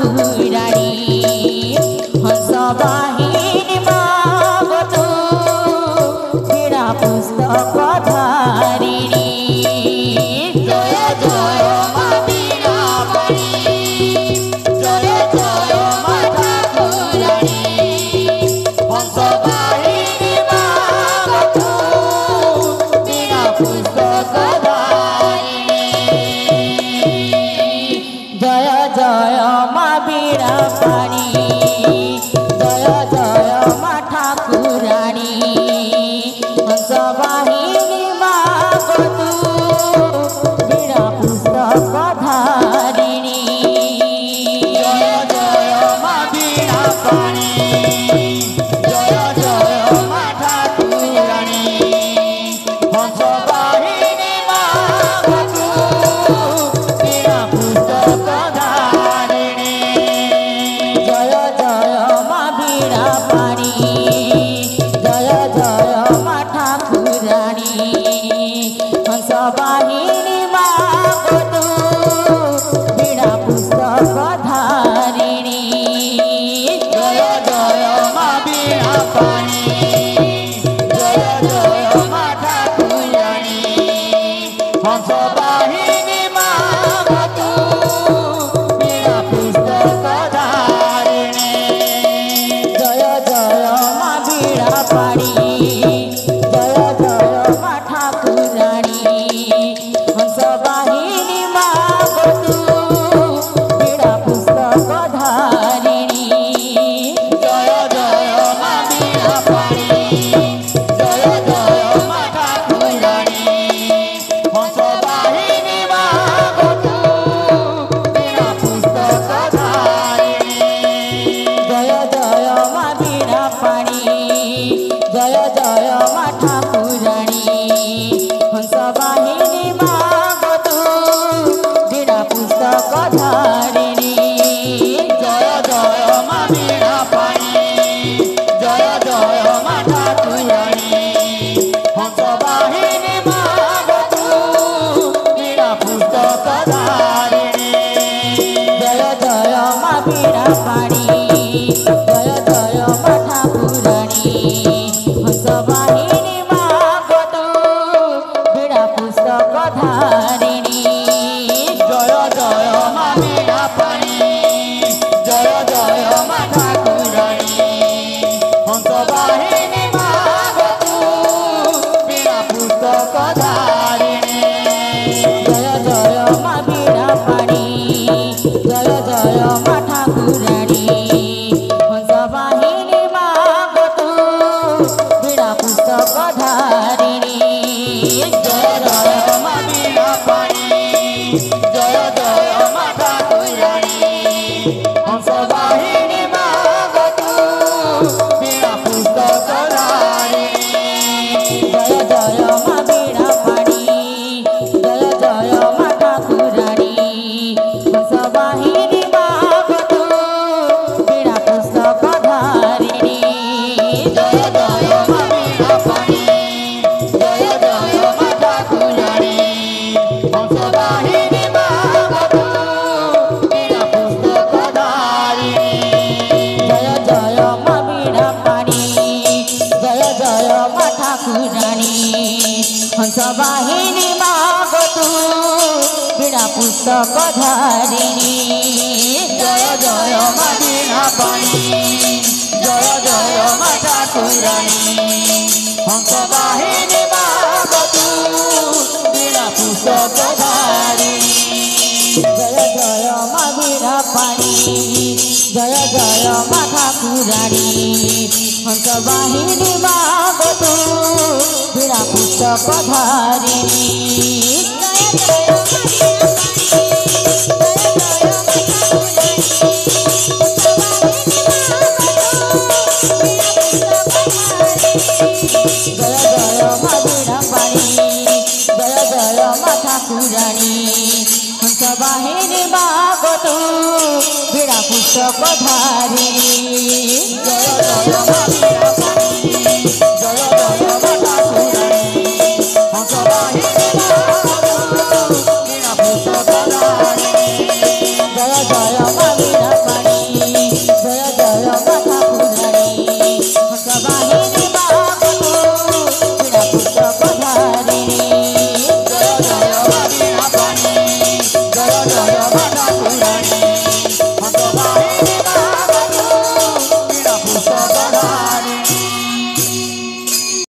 ठाकुरानी हंस बाहिनी मागतु वीणा पुस्तक धारिणी जय जय मा वीणा पाणी जय जय मा ठाकुरानी हंस बाहिनी मागतु वीणा पुस्तक धारिणी जय जय मा वीणा पाणी जय जय मा ठाकुरानी हंस बाहिनी मागतु वीणा पुस्तक धारिणी जय जय मा वीणा पाणी जय जय मा ठाकुरानी हंस बाहिनी मागतु वीणा पुस्तक धारिणी जय जय मा वीणा पाणी जय जय मा ठाकुरानी हंस बाहिनी मागतु वीणा पुस्तक धारिणी जय जय मा वीणा पाणी जय जय मा ठाकुरानी हंस बाहिनी मागतु वीणा पुस्तक धारिणी जय जय मा वीणा पाणी जय जय मा ठाकुरानी हंस बाहिनी मागतु वीणा पुस्तक धारिणी जय जय मा वीणा पाणी जय जय मा ठाकुरानी हंस बाहिनी मागतु वीणा पुस्तक धारिणी जय जय मा वीणा पाणी जय जय मा ठाकुरानी हंस बाहिनी मागतु वीणा पुस्तक धारिणी जय जय मा वीणा पाणी जय जय मा ठाकुरानी हंस बाहिनी मागतु वीणा पुस्तक धारिणी जय जय मा वीणा पाणी जय जय मा ठाकुरानी हंस बाहिनी मागतु वीणा पुस्तक धारिणी जय जय मा वीणा पाणी जय जय मा ठाकुरानी हंस बाहिनी मागतु वीणा पुस्तक धारिणी जय जय मा वीणा पाणी जय जय मा ठाकुरानी हंस बाहिनी मागतु वीणा पुस्तक धारिणी जय जय मा वीणा पाणी जय जय मा ठाकुरानी हंस बाहिनी मागतु वीणा पुस्तक धारिणी जय जय मा वीणा पाणी जय जय मा ठाकुरानी हंस बाहिनी मागतु वीणा पुस्तक धारिणी जय जय मा वीणा पाणी जय जय मा ठाकुरानी हंस बाहिनी मागतु वीणा पुस्तक धारिणी जय जय मा वीणा पाणी जय जय मा ठाकुरानी हंस बाहिनी मागतु वीणा पुस्तक धारिणी जय जय मा वीणा पाणी जय जय मा ठाकुरानी हंस बाहिनी मागतु वीणा पुस्तक धारिणी जय जय मा वीणा पाणी जय जय मा ठाकुरानी हंस बाहिनी मागतु वीणा पुस्तक धारिणी जय जय मा वीणा पाणी जय जय मा ठाकुरानी हंस बाहिनी मागतु वीणा पुस्तक धारिणी